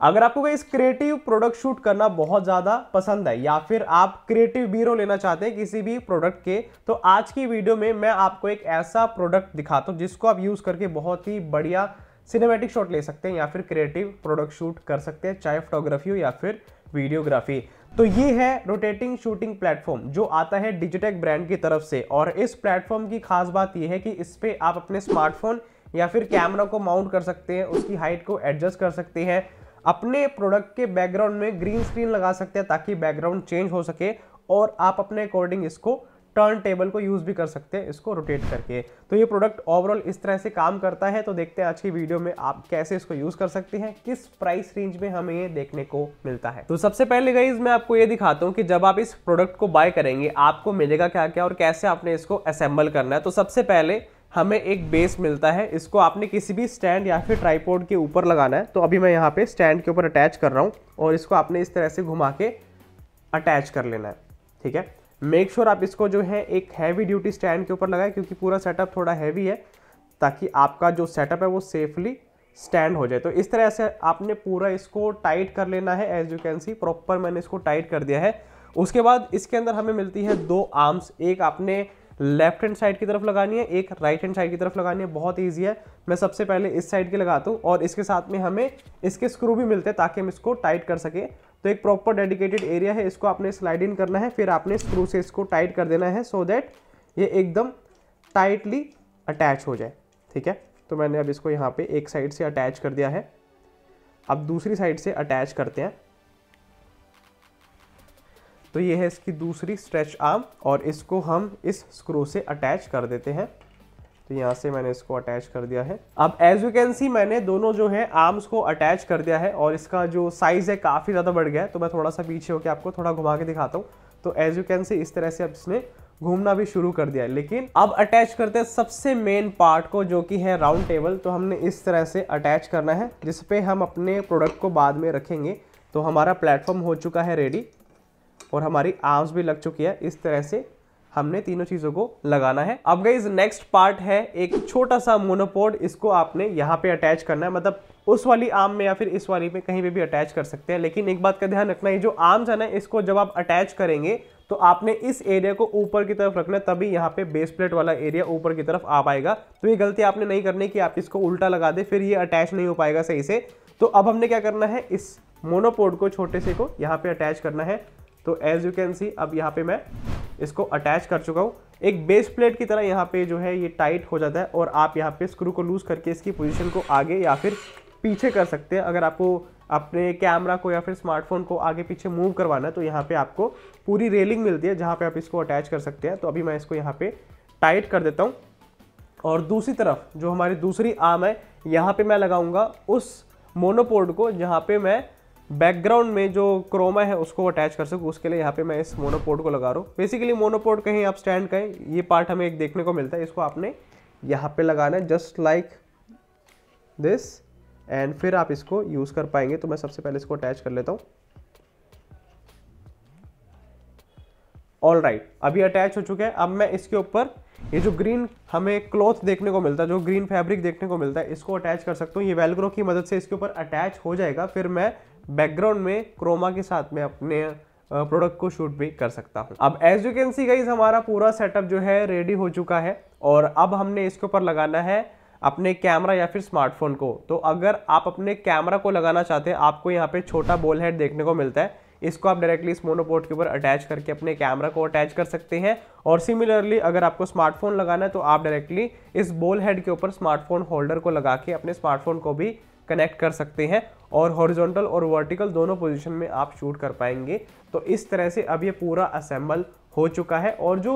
अगर आपको कोई क्रिएटिव प्रोडक्ट शूट करना बहुत ज़्यादा पसंद है या फिर आप क्रिएटिव ब्यूरो लेना चाहते हैं किसी भी प्रोडक्ट के, तो आज की वीडियो में मैं आपको एक ऐसा प्रोडक्ट दिखाता हूं जिसको आप यूज़ करके बहुत ही बढ़िया सिनेमैटिक शॉट ले सकते हैं या फिर क्रिएटिव प्रोडक्ट शूट कर सकते हैं, चाहे फोटोग्राफी हो या फिर वीडियोग्राफी। तो ये है रोटेटिंग शूटिंग प्लेटफॉर्म जो आता है डिजिटेक ब्रांड की तरफ से। और इस प्लेटफॉर्म की खास बात यह है कि इस पे आप अपने स्मार्टफोन या फिर कैमरा को माउंट कर सकते हैं, उसकी हाइट को एडजस्ट कर सकते हैं, अपने प्रोडक्ट के बैकग्राउंड में ग्रीन स्क्रीन लगा सकते हैं ताकि बैकग्राउंड चेंज हो सके, और आप अपने अकॉर्डिंग इसको टर्न टेबल को यूज भी कर सकते हैं इसको रोटेट करके। तो ये प्रोडक्ट ओवरऑल इस तरह से काम करता है। तो देखते हैं आज की वीडियो में आप कैसे इसको यूज कर सकते हैं, किस प्राइस रेंज में हमें ये देखने को मिलता है। तो सबसे पहले गाइस मैं आपको ये दिखाता हूँ कि जब आप इस प्रोडक्ट को बाय करेंगे आपको मिलेगा क्या क्या और कैसे आपने इसको असेंबल करना है। तो सबसे पहले हमें एक बेस मिलता है, इसको आपने किसी भी स्टैंड या फिर ट्राइपॉड के ऊपर लगाना है। तो अभी मैं यहाँ पे स्टैंड के ऊपर अटैच कर रहा हूँ और इसको आपने इस तरह से घुमा के अटैच कर लेना है। ठीक है, मेक श्योर आप इसको जो है एक हैवी ड्यूटी स्टैंड के ऊपर लगाएं क्योंकि पूरा सेटअप थोड़ा हैवी है, ताकि आपका जो सेटअप है वो सेफली स्टैंड हो जाए। तो इस तरह से आपने पूरा इसको टाइट कर लेना है। As you can see proper मैंने इसको टाइट कर दिया है। उसके बाद इसके अंदर हमें मिलती है दो आर्म्स, एक आपने लेफ्ट हैंड साइड की तरफ लगानी है, एक राइट हैंड साइड की तरफ लगानी है। बहुत ईजी है, मैं सबसे पहले इस साइड की लगाता हूँ और इसके साथ में हमें इसके स्क्रू भी मिलते हैं ताकि हम इसको टाइट कर सके। तो एक प्रॉपर डेडिकेटेड एरिया है, इसको आपने स्लाइड इन करना है, फिर आपने स्क्रू से इसको टाइट कर देना है सो दैट ये एकदम टाइटली अटैच हो जाए। ठीक है, तो मैंने अब इसको यहाँ पे एक साइड से अटैच कर दिया है। अब दूसरी साइड से अटैच करते हैं। तो ये है इसकी दूसरी स्ट्रेच आर्म और इसको हम इस स्क्रू से अटैच कर देते हैं। तो यहाँ से मैंने इसको अटैच कर दिया है। अब एज यू कैन सी मैंने दोनों जो है आर्म्स को अटैच कर दिया है और इसका जो साइज है काफ़ी ज़्यादा बढ़ गया है। तो मैं थोड़ा सा पीछे होकर आपको थोड़ा घुमा के दिखाता हूँ। तो एज यू कैन सी इस तरह से अब इसने घूमना भी शुरू कर दिया है। लेकिन अब अटैच करते हैं सबसे मेन पार्ट को जो कि है राउंड टेबल। तो हमने इस तरह से अटैच करना है जिसपे हम अपने प्रोडक्ट को बाद में रखेंगे। तो हमारा प्लेटफॉर्म हो चुका है रेडी और हमारी आर्म्स भी लग चुकी है। इस तरह से हमने तीनों चीजों को लगाना है। अब गाइस नेक्स्ट पार्ट है एक छोटा सा मोनोपोड, इसको आपने यहाँ पे अटैच करना है। मतलब उस वाली आर्म में या फिर इस वाली में कहीं पे भी अटैच कर सकते हैं। लेकिन एक बात का ध्यान रखना, ये जो आर्म्स है ना, इसको जब आप अटैच करेंगे तो आपने इस एरिया को ऊपर की तरफ रखना है, तभी यहाँ पे बेस प्लेट वाला एरिया ऊपर की तरफ आ पाएगा। तो ये गलती आपने नहीं करनी कि आप इसको उल्टा लगा दे, फिर ये अटैच नहीं हो पाएगा सही से। तो अब हमने क्या करना है, इस मोनोपोड को छोटे से को यहाँ पे अटैच करना है। तो एज यू कैन सी अब यहाँ पे मैं इसको अटैच कर चुका हूँ। एक बेस प्लेट की तरह यहाँ पे जो है ये टाइट हो जाता है और आप यहाँ पे स्क्रू को लूज करके इसकी पोजीशन को आगे या फिर पीछे कर सकते हैं। अगर आपको अपने कैमरा को या फिर स्मार्टफोन को आगे पीछे मूव करवाना है तो यहाँ पे आपको पूरी रेलिंग मिलती है जहाँ पे आप इसको अटैच कर सकते हैं। तो अभी मैं इसको यहाँ पे टाइट कर देता हूँ और दूसरी तरफ जो हमारी दूसरी आर्म है यहाँ पे मैं लगाऊंगा उस मोनोपोड को जहाँ पे मैं बैकग्राउंड में जो क्रोमा है उसको अटैच कर सकूँ। उसके लिए यहाँ पे मैं इस मोनोपोड को लगा रहा हूँ। बेसिकली मोनोपोड कहीं आप स्टैंड कहें, ये पार्ट हमें एक देखने को मिलता है। इसको आपने यहाँ पे लगाना है जस्ट लाइक दिस एंड फिर आप इसको यूज़ कर पाएंगे। तो मैं सबसे पहले इसको अटैच कर लेता हूँ। ऑल राइट, अभी अटैच हो चुका है। अब मैं इसके ऊपर ये जो ग्रीन हमें क्लॉथ देखने को मिलता है, जो ग्रीन फैब्रिक देखने को मिलता है, इसको अटैच कर सकता हूँ। ये वेलक्रो की मदद से इसके ऊपर अटैच हो जाएगा। फिर मैं बैकग्राउंड में क्रोमा के साथ में अपने प्रोडक्ट को शूट भी कर सकता हूँ। अब as you can see guys हमारा पूरा सेटअप जो है रेडी हो चुका है और अब हमने इसके ऊपर लगाना है अपने कैमरा या फिर स्मार्टफोन को। तो अगर आप अपने कैमरा को लगाना चाहते हैं, आपको यहाँ पे छोटा बॉल हेड देखने को मिलता है, इसको आप डायरेक्टली इस मोनोपोड के ऊपर अटैच करके अपने कैमरा को अटैच कर सकते हैं। और सिमिलरली अगर आपको स्मार्टफोन लगाना है तो आप डायरेक्टली इस बॉल हेड के ऊपर स्मार्टफोन होल्डर को लगा के अपने स्मार्टफोन को भी कनेक्ट कर सकते हैं और हॉरिजॉन्टल और वर्टिकल दोनों पोजीशन में आप शूट कर पाएंगे। तो इस तरह से अब ये पूरा असेंबल हो चुका है। और जो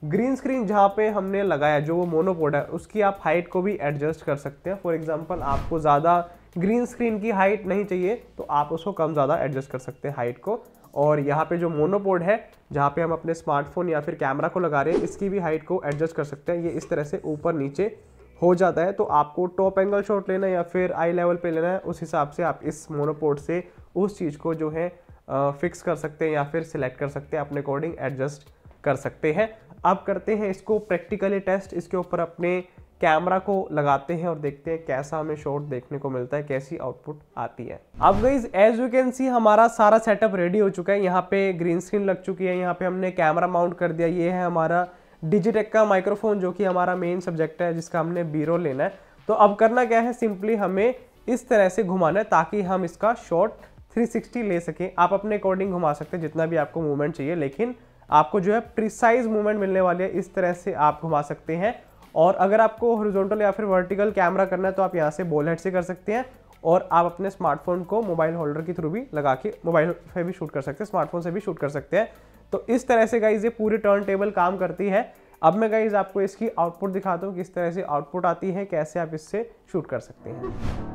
ग्रीन स्क्रीन जहाँ पे हमने लगाया, जो वो मोनोपोड है, उसकी आप हाइट को भी एडजस्ट कर सकते हैं। फॉर एग्जांपल आपको ज़्यादा ग्रीन स्क्रीन की हाइट नहीं चाहिए तो आप उसको कम ज़्यादा एडजस्ट कर सकते हैं हाइट को। और यहाँ पे जो मोनोपोड है जहाँ पे हम अपने स्मार्टफोन या फिर कैमरा को लगा रहे हैं, इसकी भी हाइट को एडजस्ट कर सकते हैं। ये इस तरह से ऊपर नीचे हो जाता है। तो आपको टॉप एंगल शॉट लेना है या फिर आई लेवल पे लेना है, उस हिसाब से आप इस मोनोपोड से उस चीज़ को जो है फिक्स कर सकते हैं या फिर सिलेक्ट कर सकते हैं, अपने अकॉर्डिंग एडजस्ट कर सकते हैं। अब करते हैं इसको प्रैक्टिकली टेस्ट। इसके ऊपर अपने कैमरा को लगाते हैं और देखते हैं कैसा हमें शॉट देखने को मिलता है, कैसी आउटपुट आती है। अब guys as you can see हमारा सारा सेटअप रेडी हो चुका है। यहाँ पे ग्रीन स्क्रीन लग चुकी है, यहाँ पे हमने कैमरा माउंट कर दिया। ये है हमारा डिजिटेक का माइक्रोफोन जो कि हमारा मेन सब्जेक्ट है जिसका हमने बी रोल लेना है। तो अब करना क्या है, सिंपली हमें इस तरह से घुमाना है ताकि हम इसका शॉट 360 ले सकें। आप अपने अकॉर्डिंग घुमा सकते हैं जितना भी आपको मूवमेंट चाहिए, लेकिन आपको जो है प्रिसाइज मूवमेंट मिलने वाली है। इस तरह से आप घुमा सकते हैं। और अगर आपको हॉरिजॉन्टल या फिर वर्टिकल कैमरा करना है तो आप यहाँ से बॉल हेड से कर सकते हैं, और आप अपने स्मार्टफोन को मोबाइल होल्डर के थ्रू भी लगा के मोबाइल से भी शूट कर सकते हैं, स्मार्टफोन से भी शूट कर सकते हैं। तो इस तरह से गाइज ये पूरी टर्न टेबल काम करती है। अब मैं गाइज आपको इसकी आउटपुट दिखाता हूँ, किस तरह से आउटपुट आती है, कैसे आप इससे शूट कर सकते हैं।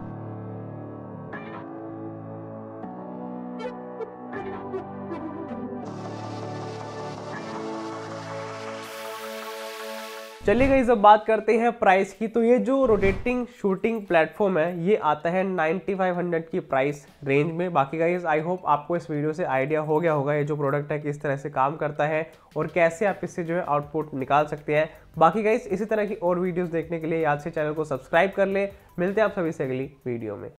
चलिए गाइस अब बात करते हैं प्राइस की। तो ये जो रोटेटिंग शूटिंग प्लेटफॉर्म है ये आता है 9500 की प्राइस रेंज में। बाकी गाइस आई होप आपको इस वीडियो से आइडिया हो गया होगा ये जो प्रोडक्ट है किस तरह से काम करता है और कैसे आप इससे जो है आउटपुट निकाल सकते हैं। बाकी गाइस इसी तरह की और वीडियोस देखने के लिए याद से चैनल को सब्सक्राइब कर ले। मिलते हैं आप सभी से अगली वीडियो में।